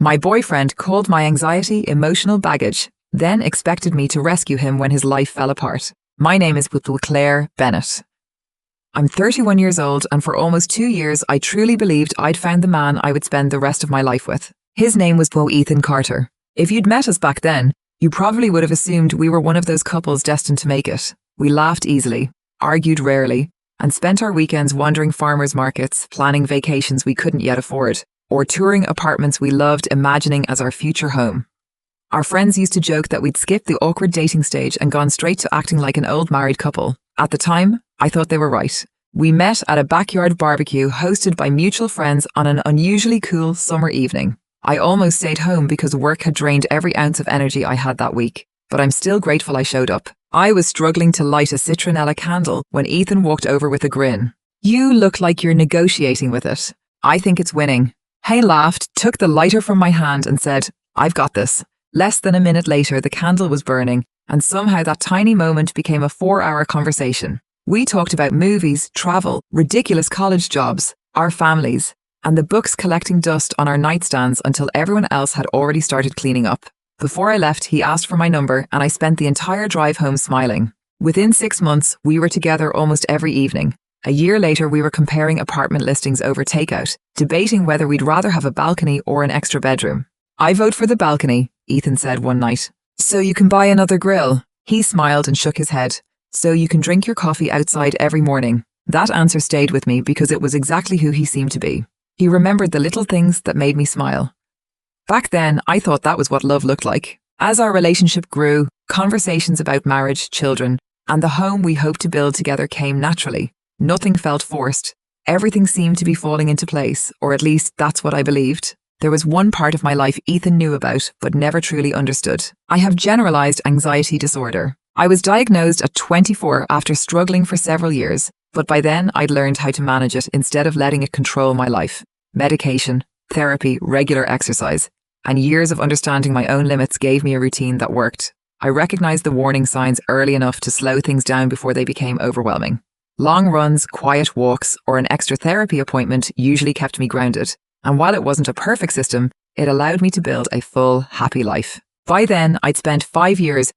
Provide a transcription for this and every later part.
My boyfriend called my anxiety emotional baggage, then expected me to rescue him when his life fell apart. My name is Claire Bennett. I'm 31 years old, and for almost 2 years I truly believed I'd found the man I would spend the rest of my life with. His name was Ethan Carter. If you'd met us back then, you probably would have assumed we were one of those couples destined to make it. We laughed easily, argued rarely, and spent our weekends wandering farmers markets, planning vacations we couldn't yet afford, or touring apartments we loved imagining as our future home. Our friends used to joke that we'd skipped the awkward dating stage and gone straight to acting like an old married couple. At the time, I thought they were right. We met at a backyard barbecue hosted by mutual friends on an unusually cool summer evening. I almost stayed home because work had drained every ounce of energy I had that week, but I'm still grateful I showed up. I was struggling to light a citronella candle when Ethan walked over with a grin. "You look like you're negotiating with it. I think it's winning." He laughed, took the lighter from my hand and said, "I've got this." Less than a minute later, the candle was burning, and somehow that tiny moment became a 4-hour conversation. We talked about movies, travel, ridiculous college jobs, our families, and the books collecting dust on our nightstands until everyone else had already started cleaning up. Before I left, he asked for my number, and I spent the entire drive home smiling. Within 6 months, we were together almost every evening. A year later, we were comparing apartment listings over takeout, debating whether we'd rather have a balcony or an extra bedroom. "I vote for the balcony," Ethan said one night. "So you can buy another grill." He smiled and shook his head. "So you can drink your coffee outside every morning." That answer stayed with me because it was exactly who he seemed to be. He remembered the little things that made me smile. Back then, I thought that was what love looked like. As our relationship grew, conversations about marriage, children, and the home we hoped to build together came naturally. Nothing felt forced. Everything seemed to be falling into place, or at least that's what I believed. There was one part of my life Ethan knew about, but never truly understood. I have generalized anxiety disorder. I was diagnosed at 24 after struggling for several years, but by then I'd learned how to manage it instead of letting it control my life. Medication, therapy, regular exercise, and years of understanding my own limits gave me a routine that worked. I recognized the warning signs early enough to slow things down before they became overwhelming. Long runs, quiet walks, or an extra therapy appointment usually kept me grounded. And while it wasn't a perfect system, it allowed me to build a full, happy life. By then, I'd spent 5 years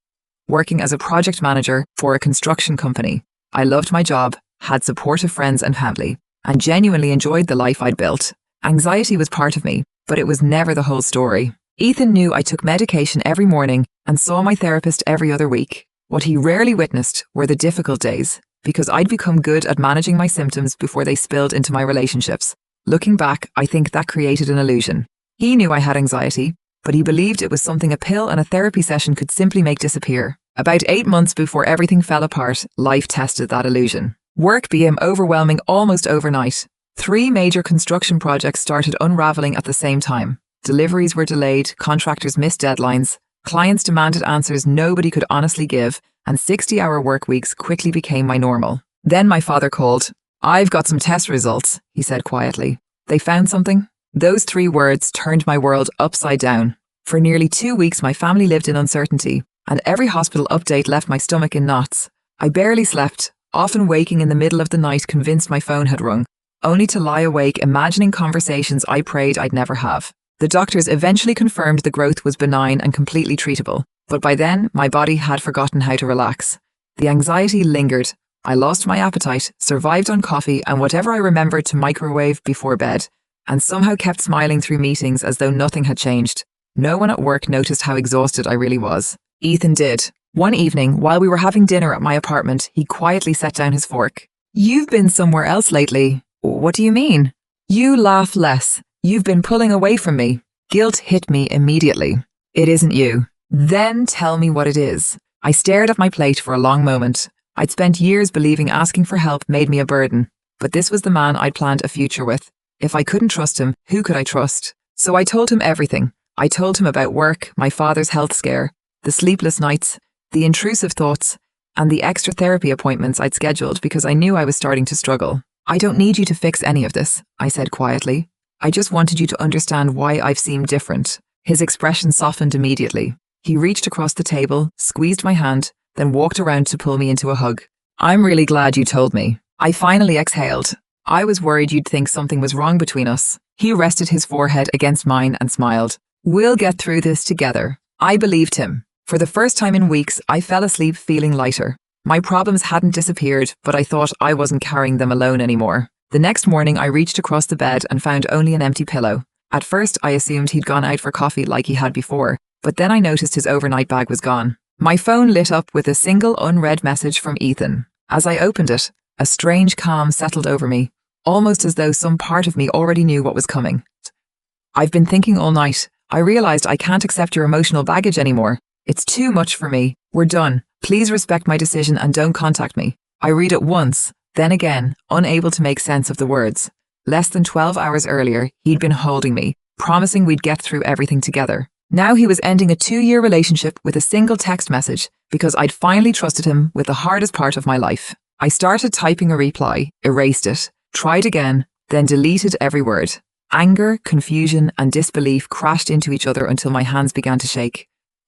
working as a project manager for a construction company. I loved my job, had supportive friends and family, and genuinely enjoyed the life I'd built. Anxiety was part of me, but it was never the whole story. Ethan knew I took medication every morning and saw my therapist every other week. What he rarely witnessed were the difficult days, because I'd become good at managing my symptoms before they spilled into my relationships. Looking back, I think that created an illusion. He knew I had anxiety, but he believed it was something a pill and a therapy session could simply make disappear. About 8 months before everything fell apart, life tested that illusion. Work became overwhelming almost overnight. 3 major construction projects started unraveling at the same time. Deliveries were delayed, contractors missed deadlines, clients demanded answers nobody could honestly give, and 60-hour work weeks quickly became my normal. Then my father called. "I've got some test results," he said quietly. "They found something?" Those 3 words turned my world upside down. For nearly 2 weeks, my family lived in uncertainty, and every hospital update left my stomach in knots. I barely slept, often waking in the middle of the night convinced my phone had rung, only to lie awake imagining conversations I prayed I'd never have. The doctors eventually confirmed the growth was benign and completely treatable, but by then, my body had forgotten how to relax. The anxiety lingered. I lost my appetite, survived on coffee and whatever I remembered to microwave before bed, and somehow kept smiling through meetings as though nothing had changed. No one at work noticed how exhausted I really was. Ethan did. One evening, while we were having dinner at my apartment, he quietly set down his fork. "You've been somewhere else lately." "What do you mean?" "You laugh less. You've been pulling away from me." Guilt hit me immediately. "It isn't you." "Then tell me what it is." I stared at my plate for a long moment. I'd spent years believing asking for help made me a burden, but this was the man I'd planned a future with. If I couldn't trust him, who could I trust? So I told him everything. I told him about work, my father's health scare, the sleepless nights, the intrusive thoughts, and the extra therapy appointments I'd scheduled because I knew I was starting to struggle. "I don't need you to fix any of this," I said quietly. "I just wanted you to understand why I've seemed different." His expression softened immediately. He reached across the table, squeezed my hand, then walked around to pull me into a hug. "I'm really glad you told me." I finally exhaled. "I was worried you'd think something was wrong between us." He rested his forehead against mine and smiled. We'll get through this together. I believed him. For the first time in weeks, I fell asleep feeling lighter. My problems hadn't disappeared, but I thought I wasn't carrying them alone anymore. The next morning, I reached across the bed and found only an empty pillow. At first, I assumed he'd gone out for coffee like he had before, but then I noticed his overnight bag was gone. My phone lit up with a single unread message from Ethan. As I opened it, a strange calm settled over me, almost as though some part of me already knew what was coming. I've been thinking all night. I realized I can't accept your emotional baggage anymore. It's too much for me. We're done. Please respect my decision and don't contact me. I read it once, then again, unable to make sense of the words. Less than 12 hours earlier, he'd been holding me, promising we'd get through everything together. Now he was ending a 2-year relationship with a single text message because I'd finally trusted him with the hardest part of my life. I started typing a reply, erased it, tried again, then deleted every word. Anger, confusion, and disbelief crashed into each other until my hands began to shake.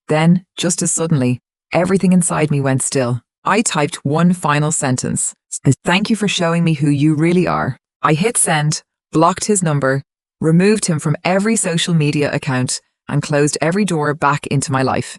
Then, just as suddenly, everything inside me went still. I typed one final sentence. Thank you for showing me who you really are. I hit send, blocked his number, removed him from every social media account, and closed every door back into my life.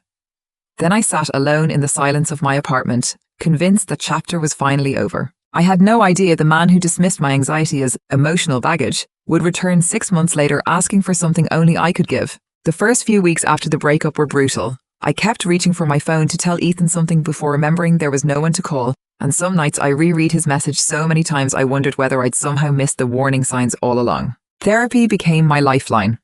Then I sat alone in the silence of my apartment, convinced that chapter was finally over. I had no idea the man who dismissed my anxiety as emotional baggage would return 6 months later asking for something only I could give. The first few weeks after the breakup were brutal. I kept reaching for my phone to tell Ethan something before remembering there was no one to call, and some nights I reread his message so many times I wondered whether I'd somehow missed the warning signs all along. Therapy became my lifeline.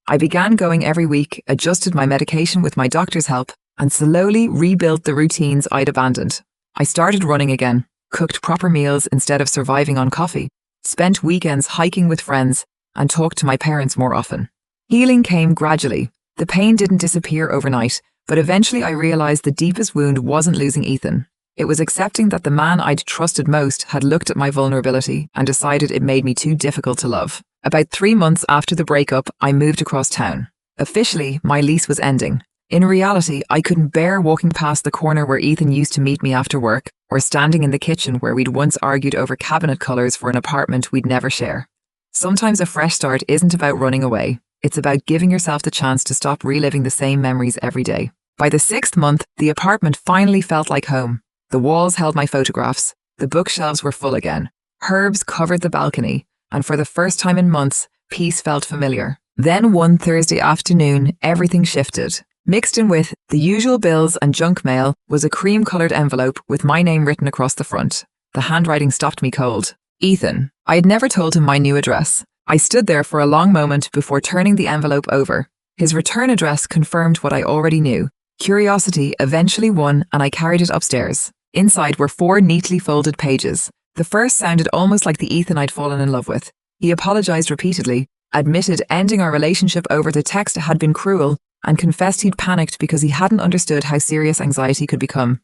I began going every week, adjusted my medication with my doctor's help, and slowly rebuilt the routines I'd abandoned. I started running again, cooked proper meals instead of surviving on coffee, spent weekends hiking with friends, and talked to my parents more often. Healing came gradually. The pain didn't disappear overnight, but eventually I realized the deepest wound wasn't losing Ethan. It was accepting that the man I'd trusted most had looked at my vulnerability and decided it made me too difficult to love. About 3 months after the breakup, I moved across town. Officially, my lease was ending. In reality, I couldn't bear walking past the corner where Ethan used to meet me after work, or standing in the kitchen where we'd once argued over cabinet colors for an apartment we'd never share. Sometimes a fresh start isn't about running away. It's about giving yourself the chance to stop reliving the same memories every day. By the 6th month, the apartment finally felt like home. The walls held my photographs, the bookshelves were full again, herbs covered the balcony, and for the first time in months, peace felt familiar. Then one Thursday afternoon, everything shifted. Mixed in with the usual bills and junk mail was a cream-coloured envelope with my name written across the front. The handwriting stopped me cold. Ethan. I had never told him my new address. I stood there for a long moment before turning the envelope over. His return address confirmed what I already knew. Curiosity eventually won, and I carried it upstairs. Inside were 4 neatly folded pages. The first sounded almost like the Ethan I'd fallen in love with. He apologized repeatedly, admitted ending our relationship over the text had been cruel, and confessed he'd panicked because he hadn't understood how serious anxiety could become.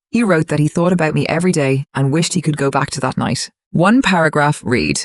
He wrote that he thought about me every day and wished he could go back to that night. One paragraph read,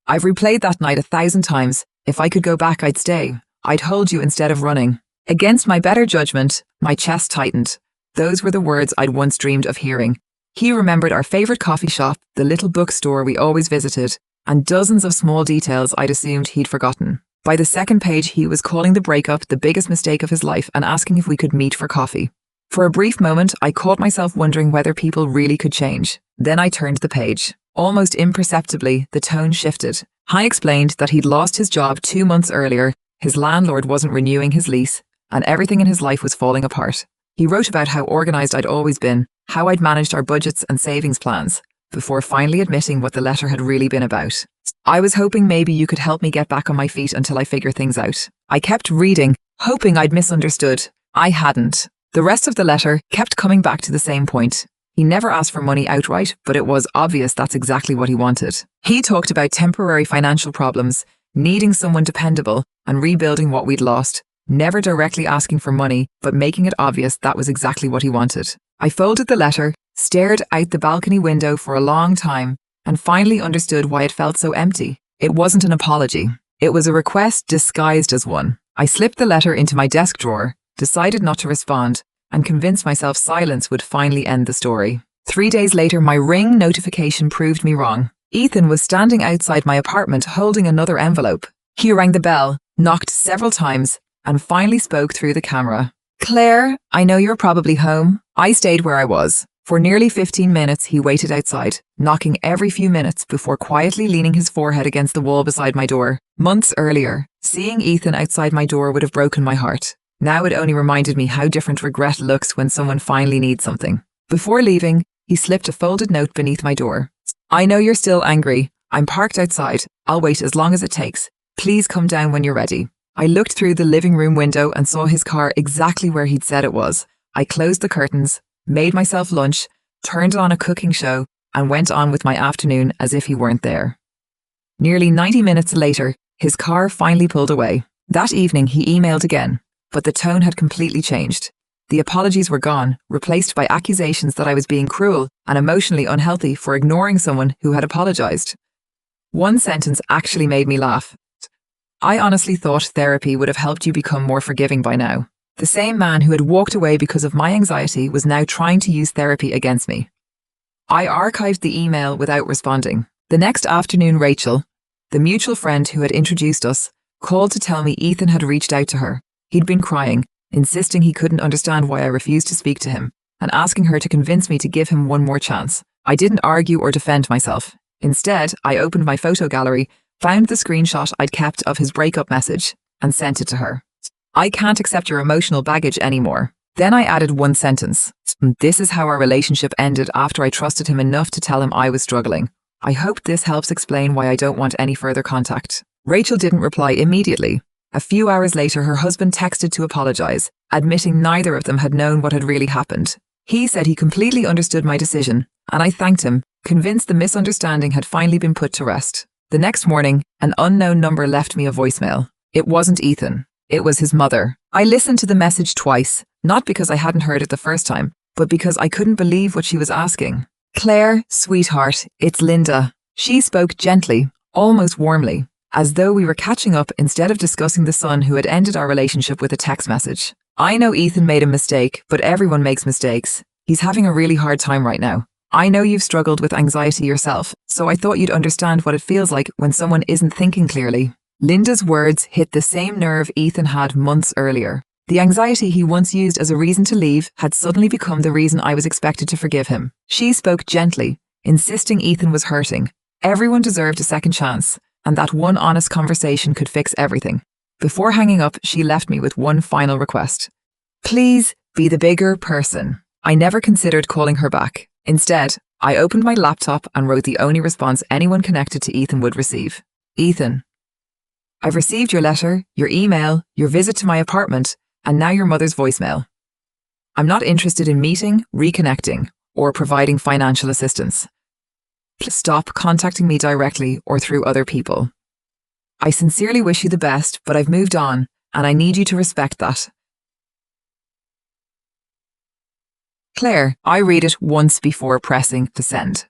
I've replayed that night 1,000 times. If I could go back, I'd stay. I'd hold you instead of running. Against my better judgment, my chest tightened. Those were the words I'd once dreamed of hearing. He remembered our favorite coffee shop, the little bookstore we always visited, and dozens of small details I'd assumed he'd forgotten. By the 2nd page, he was calling the breakup the biggest mistake of his life and asking if we could meet for coffee. For a brief moment, I caught myself wondering whether people really could change. Then I turned the page. Almost imperceptibly, the tone shifted. I explained that he'd lost his job 2 months earlier, his landlord wasn't renewing his lease, and everything in his life was falling apart. He wrote about how organized I'd always been, how I'd managed our budgets and savings plans, before finally admitting what the letter had really been about. I was hoping maybe you could help me get back on my feet until I figure things out. I kept reading, hoping I'd misunderstood. I hadn't. The rest of the letter kept coming back to the same point. He never asked for money outright, but it was obvious that's exactly what he wanted. He talked about temporary financial problems, needing someone dependable, and rebuilding what we'd lost, never directly asking for money, but making it obvious that was exactly what he wanted. I folded the letter, stared out the balcony window for a long time, and finally understood why it felt so empty. It wasn't an apology. It was a request disguised as one. I slipped the letter into my desk drawer, decided not to respond, and convinced myself silence would finally end the story. 3 days later, my Ring notification proved me wrong. Ethan was standing outside my apartment holding another envelope. He rang the bell, knocked several times, and finally spoke through the camera. "Claire, I know you're probably home." I stayed where I was. For nearly 15 minutes, he waited outside, knocking every few minutes before quietly leaning his forehead against the wall beside my door. Months earlier, seeing Ethan outside my door would have broken my heart. Now it only reminded me how different regret looks when someone finally needs something. Before leaving, he slipped a folded note beneath my door. "I know you're still angry. I'm parked outside. I'll wait as long as it takes. Please come down when you're ready." I looked through the living room window and saw his car exactly where he'd said it was. I closed the curtains, made myself lunch, turned on a cooking show, and went on with my afternoon as if he weren't there. Nearly 90 minutes later, his car finally pulled away. That evening, he emailed again, but the tone had completely changed. The apologies were gone, replaced by accusations that I was being cruel and emotionally unhealthy for ignoring someone who had apologized. One sentence actually made me laugh. "I honestly thought therapy would have helped you become more forgiving by now." The same man who had walked away because of my anxiety was now trying to use therapy against me. I archived the email without responding. The next afternoon, Rachel, the mutual friend who had introduced us, called to tell me Ethan had reached out to her. He'd been crying, insisting he couldn't understand why I refused to speak to him, and asking her to convince me to give him one more chance. I didn't argue or defend myself. Instead, I opened my photo gallery, found the screenshot I'd kept of his breakup message, and sent it to her. "I can't accept your emotional baggage anymore." Then I added one sentence. "This is how our relationship ended after I trusted him enough to tell him I was struggling. I hope this helps explain why I don't want any further contact." Rachel didn't reply immediately. A few hours later, her husband texted to apologize, admitting neither of them had known what had really happened. He said he completely understood my decision, and I thanked him, convinced the misunderstanding had finally been put to rest. The next morning, an unknown number left me a voicemail. It wasn't Ethan. It was his mother. I listened to the message twice, not because I hadn't heard it the first time, but because I couldn't believe what she was asking. "Claire, sweetheart, it's Linda." She spoke gently, almost warmly, as though we were catching up instead of discussing the son who had ended our relationship with a text message. "I know Ethan made a mistake, but everyone makes mistakes. He's having a really hard time right now. I know you've struggled with anxiety yourself, so I thought you'd understand what it feels like when someone isn't thinking clearly." Linda's words hit the same nerve Ethan had months earlier. The anxiety he once used as a reason to leave had suddenly become the reason I was expected to forgive him. She spoke gently, insisting Ethan was hurting. Everyone deserved a second chance, and that one honest conversation could fix everything. Before hanging up, she left me with one final request. "Please be the bigger person." I never considered calling her back. Instead, I opened my laptop and wrote the only response anyone connected to Ethan would receive. "Ethan, I've received your letter, your email, your visit to my apartment, and now your mother's voicemail. I'm not interested in meeting, reconnecting, or providing financial assistance. Please stop contacting me directly or through other people. I sincerely wish you the best, but I've moved on, and I need you to respect that. Claire." I read it once before pressing to send.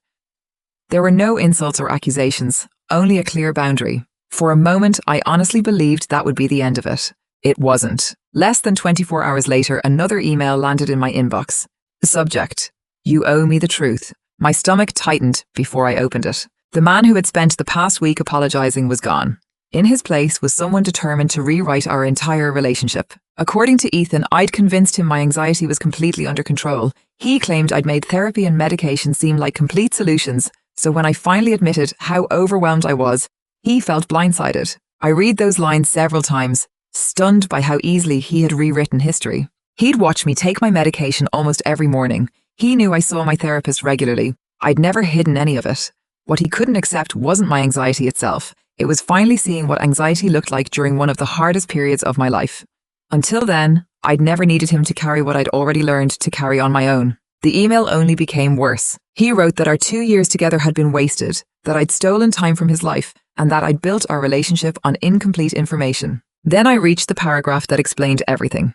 There were no insults or accusations, only a clear boundary. For a moment, I honestly believed that would be the end of it. It wasn't. Less than 24 hours later, another email landed in my inbox. The subject: "You owe me the truth." My stomach tightened before I opened it. The man who had spent the past week apologizing was gone. In his place was someone determined to rewrite our entire relationship. According to Ethan, I'd convinced him my anxiety was completely under control. He claimed I'd made therapy and medication seem like complete solutions, so when I finally admitted how overwhelmed I was, he felt blindsided. I read those lines several times, stunned by how easily he had rewritten history. He'd watch me take my medication almost every morning. He knew I saw my therapist regularly. I'd never hidden any of it. What he couldn't accept wasn't my anxiety itself. It was finally seeing what anxiety looked like during one of the hardest periods of my life. Until then, I'd never needed him to carry what I'd already learned to carry on my own. The email only became worse. He wrote that our 2 years together had been wasted, that I'd stolen time from his life, and that I'd built our relationship on incomplete information. Then I reached the paragraph that explained everything.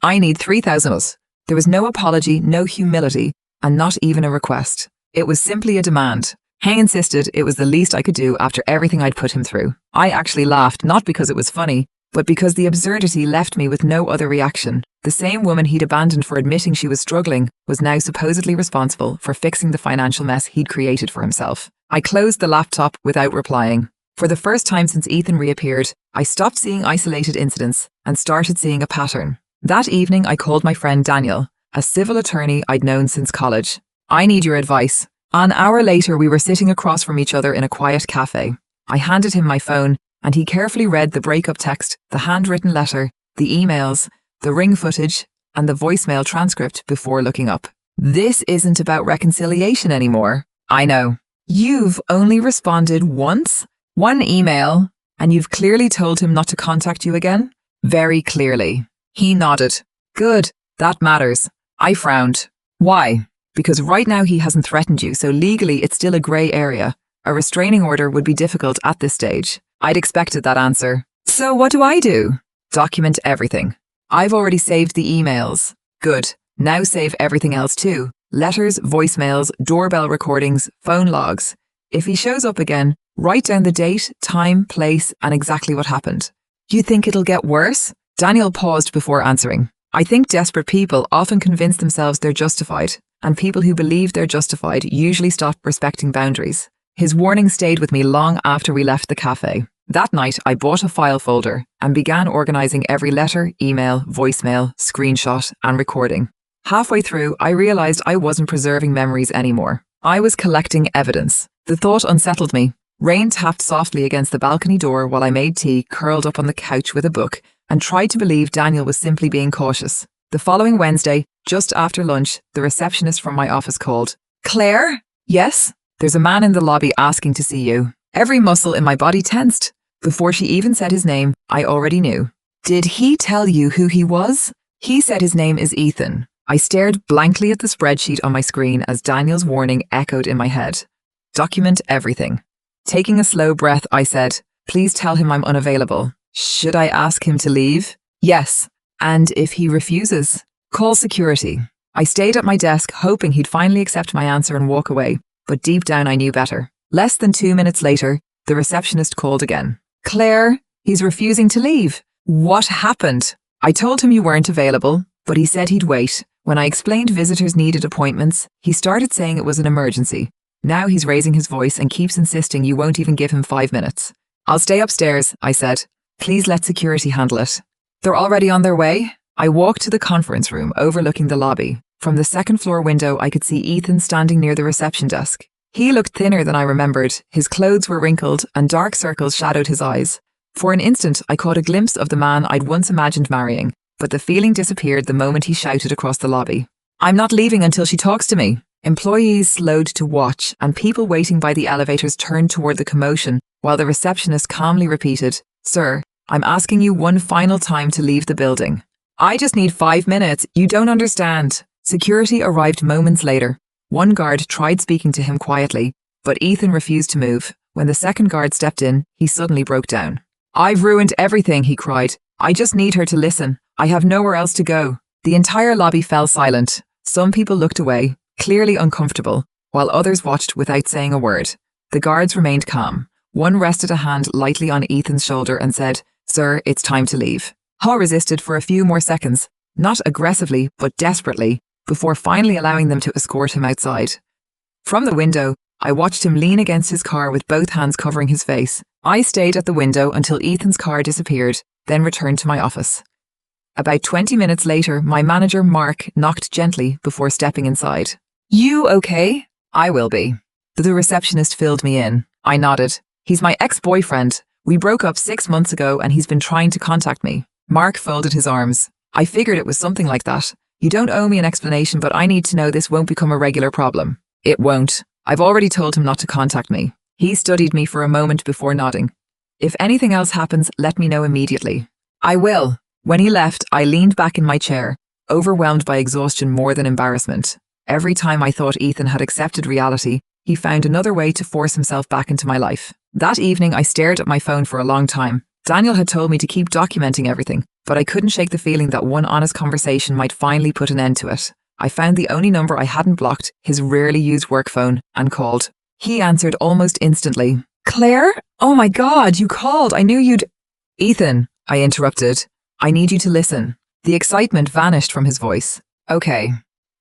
"I need 3,000 us." There was no apology, no humility, and not even a request. It was simply a demand. He insisted it was the least I could do after everything I'd put him through. I actually laughed, not because it was funny, but because the absurdity left me with no other reaction. The same woman he'd abandoned for admitting she was struggling was now supposedly responsible for fixing the financial mess he'd created for himself. I closed the laptop without replying. For the first time since Ethan reappeared, I stopped seeing isolated incidents and started seeing a pattern. That evening, I called my friend Daniel, a civil attorney I'd known since college. I need your advice. An hour later, we were sitting across from each other in a quiet cafe. I handed him my phone, and he carefully read the breakup text, the handwritten letter, the emails, the ring footage, and the voicemail transcript before looking up. This isn't about reconciliation anymore. I know. You've only responded once? One email, and you've clearly told him not to contact you again? Very clearly. He nodded. Good, that matters. I frowned. Why? Because right now he hasn't threatened you, so legally it's still a grey area. A restraining order would be difficult at this stage. I'd expected that answer. So what do I do? Document everything. I've already saved the emails. Good. Now save everything else too. Letters, voicemails, doorbell recordings, phone logs. If he shows up again, write down the date, time, place, and exactly what happened. You think it'll get worse? Daniel paused before answering. I think desperate people often convince themselves they're justified, and people who believe they're justified usually stop respecting boundaries. His warning stayed with me long after we left the cafe. That night, I bought a file folder and began organizing every letter, email, voicemail, screenshot, and recording. Halfway through, I realized I wasn't preserving memories anymore. I was collecting evidence. The thought unsettled me. Rain tapped softly against the balcony door while I made tea, curled up on the couch with a book, and tried to believe Daniel was simply being cautious. The following Wednesday, just after lunch, the receptionist from my office called. Claire? Yes? There's a man in the lobby asking to see you. Every muscle in my body tensed. Before she even said his name, I already knew. Did he tell you who he was? He said his name is Ethan. I stared blankly at the spreadsheet on my screen as Daniel's warning echoed in my head. Document everything. Taking a slow breath, I said, please tell him I'm unavailable. Should I ask him to leave? Yes. And if he refuses? Call security. I stayed at my desk, hoping he'd finally accept my answer and walk away, but deep down I knew better. Less than 2 minutes later, the receptionist called again. Claire, he's refusing to leave. What happened? I told him you weren't available, but he said he'd wait. When I explained visitors needed appointments, he started saying it was an emergency. Now he's raising his voice and keeps insisting you won't even give him 5 minutes. I'll stay upstairs, I said. Please let security handle it. They're already on their way? I walked to the conference room overlooking the lobby. From the second floor window, I could see Ethan standing near the reception desk. He looked thinner than I remembered. His clothes were wrinkled and dark circles shadowed his eyes. For an instant, I caught a glimpse of the man I'd once imagined marrying, but the feeling disappeared the moment he shouted across the lobby. I'm not leaving until she talks to me. Employees slowed to watch, and people waiting by the elevators turned toward the commotion, while the receptionist calmly repeated, Sir, I'm asking you one final time to leave the building. I just need 5 minutes. You don't understand. Security arrived moments later. One guard tried speaking to him quietly, but Ethan refused to move. When the second guard stepped in, he suddenly broke down. I've ruined everything, he cried. I just need her to listen. I have nowhere else to go. The entire lobby fell silent. Some people looked away, clearly uncomfortable, while others watched without saying a word. The guards remained calm. One rested a hand lightly on Ethan's shoulder and said, Sir, it's time to leave. Haw resisted for a few more seconds, not aggressively, but desperately, before finally allowing them to escort him outside. From the window, I watched him lean against his car with both hands covering his face. I stayed at the window until Ethan's car disappeared, then returned to my office. About 20 minutes later, my manager, Mark, knocked gently before stepping inside. You okay? I will be. The receptionist filled me in. I nodded. He's my ex-boyfriend. We broke up 6 months ago and he's been trying to contact me. Mark folded his arms. I figured it was something like that. You don't owe me an explanation, but I need to know this won't become a regular problem. It won't. I've already told him not to contact me. He studied me for a moment before nodding. If anything else happens, let me know immediately. I will. When he left, I leaned back in my chair, overwhelmed by exhaustion more than embarrassment. Every time I thought Ethan had accepted reality, he found another way to force himself back into my life. That evening, I stared at my phone for a long time. Daniel had told me to keep documenting everything, but I couldn't shake the feeling that one honest conversation might finally put an end to it. I found the only number I hadn't blocked, his rarely used work phone, and called. He answered almost instantly. Claire? Oh my God, you called. I knew you'd... Ethan, I interrupted. I need you to listen. The excitement vanished from his voice. Okay.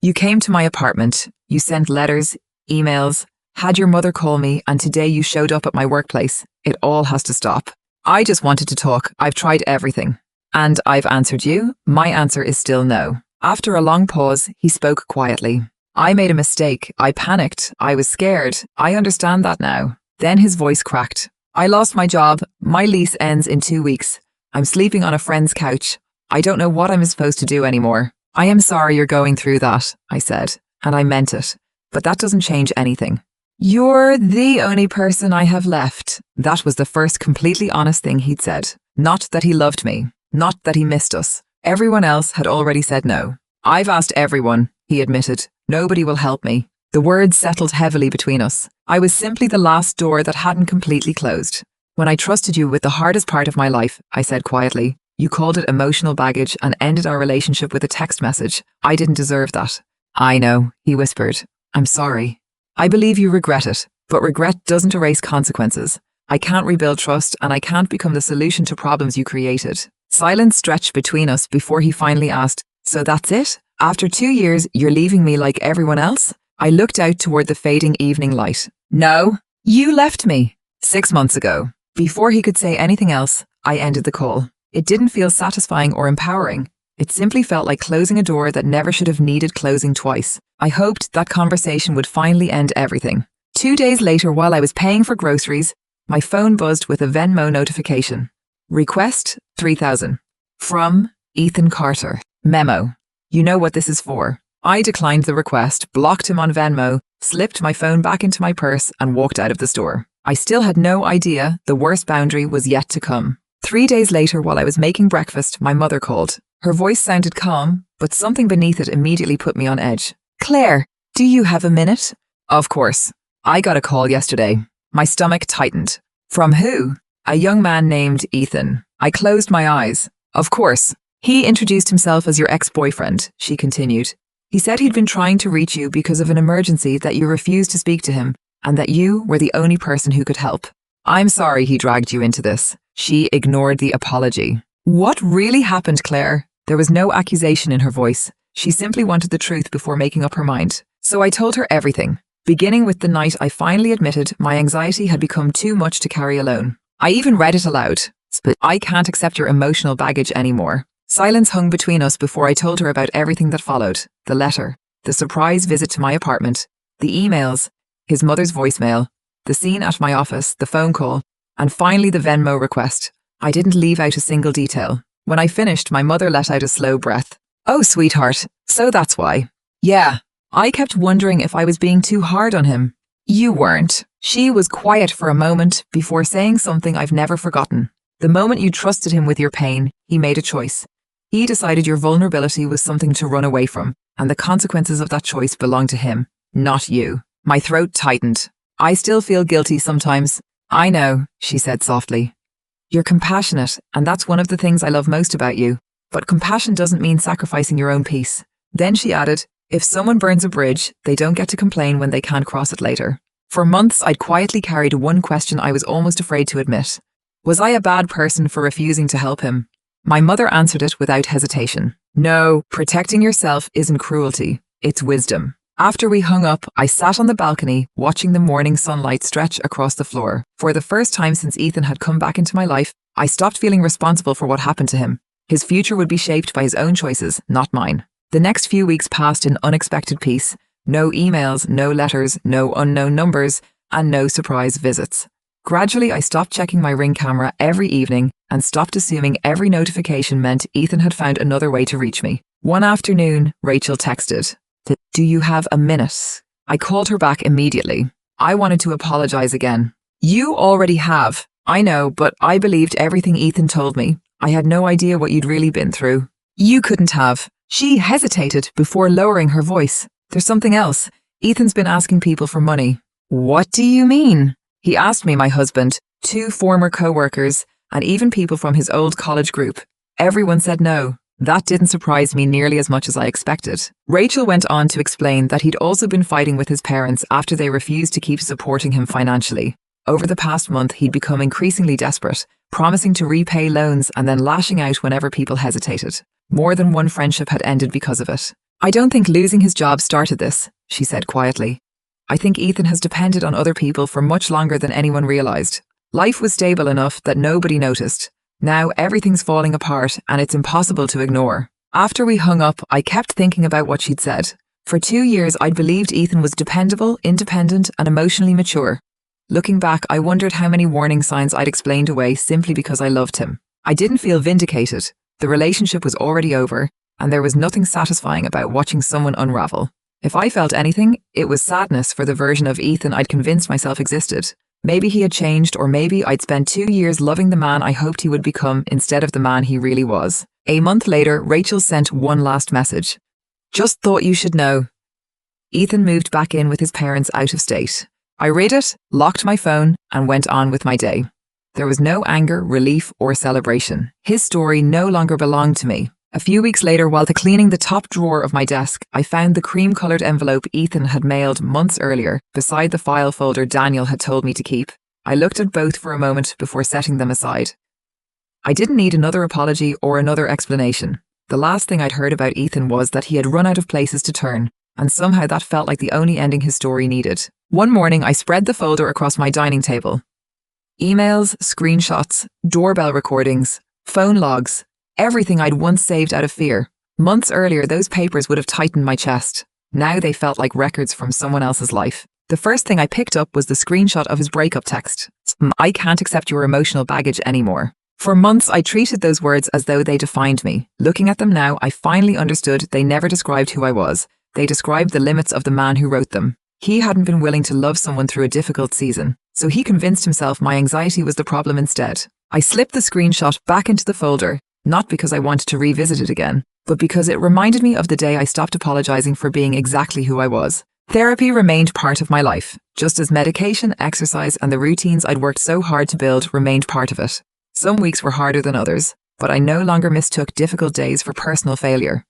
You came to my apartment. You sent letters, emails, Had your mother call me and today you showed up at my workplace. It all has to stop. I just wanted to talk. I've tried everything. And I've answered you. My answer is still no. After a long pause, he spoke quietly. I made a mistake. I panicked. I was scared. I understand that now. Then his voice cracked. I lost my job. My lease ends in 2 weeks. I'm sleeping on a friend's couch. I don't know what I'm supposed to do anymore. I am sorry you're going through that, I said, and I meant it. But that doesn't change anything. You're the only person I have left. That was the first completely honest thing he'd said. Not that he loved me. Not that he missed us. Everyone else had already said no. I've asked everyone, he admitted. Nobody will help me. The words settled heavily between us. I was simply the last door that hadn't completely closed. When I trusted you with the hardest part of my life, I said quietly, you called it emotional baggage and ended our relationship with a text message. I didn't deserve that. I know, he whispered. I'm sorry. I believe you regret it, but regret doesn't erase consequences. I can't rebuild trust and I can't become the solution to problems you created. Silence stretched between us before he finally asked, so that's it? After 2 years, you're leaving me like everyone else? I looked out toward the fading evening light. No, you left me 6 months ago. Before he could say anything else, I ended the call. It didn't feel satisfying or empowering. It simply felt like closing a door that never should have needed closing twice. I hoped that conversation would finally end everything. 2 days later, while I was paying for groceries, my phone buzzed with a Venmo notification. Request 3,000. From Ethan Carter. Memo. You know what this is for. I declined the request, blocked him on Venmo, slipped my phone back into my purse and walked out of the store. I still had no idea the worst boundary was yet to come. 3 days later, while I was making breakfast, my mother called. Her voice sounded calm, but something beneath it immediately put me on edge. Claire, do you have a minute? Of course. I got a call yesterday. My stomach tightened. From who? A young man named Ethan. I closed my eyes. Of course. He introduced himself as your ex-boyfriend, she continued. He said he'd been trying to reach you because of an emergency, that you refused to speak to him, and that you were the only person who could help. I'm sorry he dragged you into this. She ignored the apology. What really happened, Claire? There was no accusation in her voice. She simply wanted the truth before making up her mind. So I told her everything. Beginning with the night I finally admitted my anxiety had become too much to carry alone. I even read it aloud. But I can't accept your emotional baggage anymore. Silence hung between us before I told her about everything that followed. The letter, the surprise visit to my apartment, the emails, his mother's voicemail, the scene at my office, the phone call, and finally the Venmo request. I didn't leave out a single detail. When I finished, my mother let out a slow breath. Oh, sweetheart, so that's why. Yeah. I kept wondering if I was being too hard on him. You weren't. She was quiet for a moment before saying something I've never forgotten. The moment you trusted him with your pain, he made a choice. He decided your vulnerability was something to run away from, and the consequences of that choice belonged to him, not you. My throat tightened. I still feel guilty sometimes. I know, she said softly. You're compassionate, and that's one of the things I love most about you. But compassion doesn't mean sacrificing your own peace. Then she added, if someone burns a bridge, they don't get to complain when they can't cross it later. For months, I'd quietly carried one question I was almost afraid to admit. Was I a bad person for refusing to help him? My mother answered it without hesitation. No, protecting yourself isn't cruelty. It's wisdom. After we hung up, I sat on the balcony, watching the morning sunlight stretch across the floor. For the first time since Ethan had come back into my life, I stopped feeling responsible for what happened to him. His future would be shaped by his own choices, not mine. The next few weeks passed in unexpected peace. No emails, no letters, no unknown numbers, and no surprise visits. Gradually, I stopped checking my Ring camera every evening and stopped assuming every notification meant Ethan had found another way to reach me. One afternoon, Rachel texted, "Do you have a minute?" I called her back immediately. I wanted to apologize again. You already have. I know, but I believed everything Ethan told me. I had no idea what you'd really been through. You couldn't have. She hesitated before lowering her voice. There's something else. Ethan's been asking people for money. What do you mean? He asked me, my husband, 2 former co-workers, and even people from his old college group. Everyone said no. That didn't surprise me nearly as much as I expected. Rachel went on to explain that he'd also been fighting with his parents after they refused to keep supporting him financially. Over the past month, he'd become increasingly desperate, promising to repay loans and then lashing out whenever people hesitated. More than one friendship had ended because of it. I don't think losing his job started this, she said quietly. I think Ethan has depended on other people for much longer than anyone realized. Life was stable enough that nobody noticed. Now everything's falling apart and it's impossible to ignore. After we hung up, I kept thinking about what she'd said. For 2 years, I'd believed Ethan was dependable, independent, and emotionally mature. Looking back, I wondered how many warning signs I'd explained away simply because I loved him. I didn't feel vindicated. The relationship was already over, and there was nothing satisfying about watching someone unravel. If I felt anything, it was sadness for the version of Ethan I'd convinced myself existed. Maybe he had changed, or maybe I'd spent 2 years loving the man I hoped he would become instead of the man he really was. A month later, Rachel sent one last message. Just thought you should know. Ethan moved back in with his parents out of state. I read it, locked my phone, and went on with my day. There was no anger, relief, or celebration. His story no longer belonged to me. A few weeks later, while cleaning the top drawer of my desk, I found the cream-coloured envelope Ethan had mailed months earlier beside the file folder Daniel had told me to keep. I looked at both for a moment before setting them aside. I didn't need another apology or another explanation. The last thing I'd heard about Ethan was that he had run out of places to turn, and somehow that felt like the only ending his story needed. One morning, I spread the folder across my dining table. Emails, screenshots, doorbell recordings, phone logs, everything I'd once saved out of fear. Months earlier, those papers would have tightened my chest. Now they felt like records from someone else's life. The first thing I picked up was the screenshot of his breakup text. I can't accept your emotional baggage anymore. For months, I treated those words as though they defined me. Looking at them now, I finally understood they never described who I was. They described the limits of the man who wrote them. He hadn't been willing to love someone through a difficult season, so he convinced himself my anxiety was the problem instead. I slipped the screenshot back into the folder, not because I wanted to revisit it again, but because it reminded me of the day I stopped apologizing for being exactly who I was. Therapy remained part of my life, just as medication, exercise, and the routines I'd worked so hard to build remained part of it. Some weeks were harder than others, but I no longer mistook difficult days for personal failure.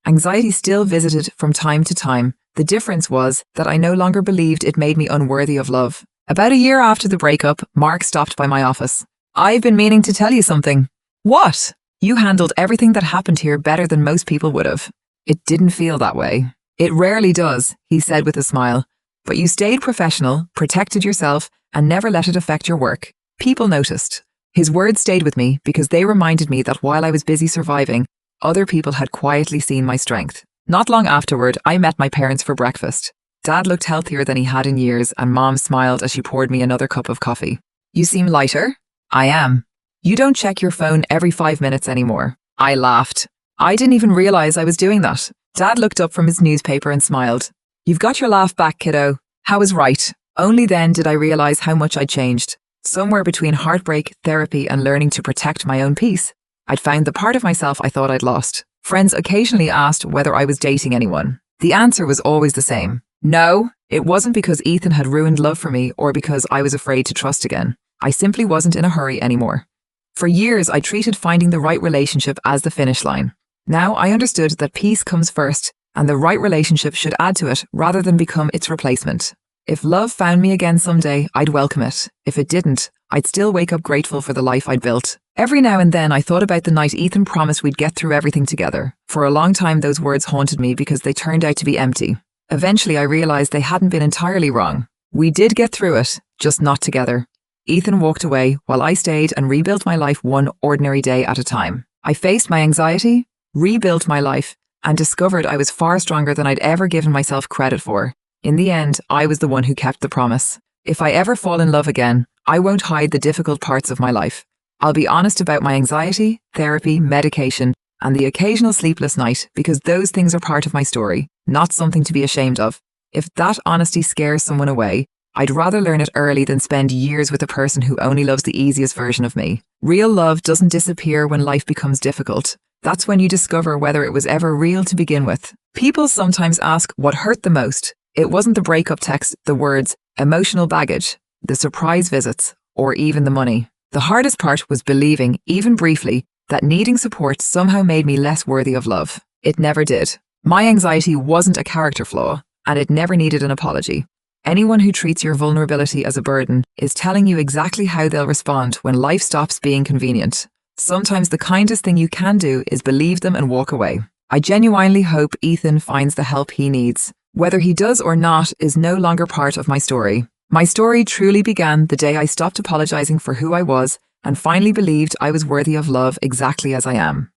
Anxiety still visited from time to time. The difference was that I no longer believed it made me unworthy of love. About a year after the breakup, Mark stopped by my office. I've been meaning to tell you something. What? You handled everything that happened here better than most people would have. It didn't feel that way. It rarely does, he said with a smile. But you stayed professional, protected yourself, and never let it affect your work. People noticed. His words stayed with me because they reminded me that while I was busy surviving, other people had quietly seen my strength. Not long afterward, I met my parents for breakfast. Dad looked healthier than he had in years, and Mom smiled as she poured me another cup of coffee. You seem lighter? I am. You don't check your phone every 5 minutes anymore. I laughed. I didn't even realize I was doing that. Dad looked up from his newspaper and smiled. You've got your laugh back, kiddo. I was right. Only then did I realize how much I'd changed. Somewhere between heartbreak, therapy, and learning to protect my own peace, I'd found the part of myself I thought I'd lost. Friends occasionally asked whether I was dating anyone. The answer was always the same. No, it wasn't because Ethan had ruined love for me or because I was afraid to trust again. I simply wasn't in a hurry anymore. For years, I treated finding the right relationship as the finish line. Now I understood that peace comes first, and the right relationship should add to it rather than become its replacement. If love found me again someday, I'd welcome it. If it didn't, I'd still wake up grateful for the life I'd built. Every now and then I thought about the night Ethan promised we'd get through everything together. For a long time those words haunted me because they turned out to be empty. Eventually I realized they hadn't been entirely wrong. We did get through it, just not together. Ethan walked away while I stayed and rebuilt my life one ordinary day at a time. I faced my anxiety, rebuilt my life, and discovered I was far stronger than I'd ever given myself credit for. In the end, I was the one who kept the promise. If I ever fall in love again, I won't hide the difficult parts of my life. I'll be honest about my anxiety, therapy, medication, and the occasional sleepless night because those things are part of my story, not something to be ashamed of. If that honesty scares someone away, I'd rather learn it early than spend years with a person who only loves the easiest version of me. Real love doesn't disappear when life becomes difficult. That's when you discover whether it was ever real to begin with. People sometimes ask what hurt the most. It wasn't the breakup text, the words, emotional baggage, the surprise visits, or even the money. The hardest part was believing, even briefly, that needing support somehow made me less worthy of love. It never did. My anxiety wasn't a character flaw, and it never needed an apology. Anyone who treats your vulnerability as a burden is telling you exactly how they'll respond when life stops being convenient. Sometimes the kindest thing you can do is believe them and walk away. I genuinely hope Ethan finds the help he needs. Whether he does or not is no longer part of my story. My story truly began the day I stopped apologizing for who I was and finally believed I was worthy of love exactly as I am.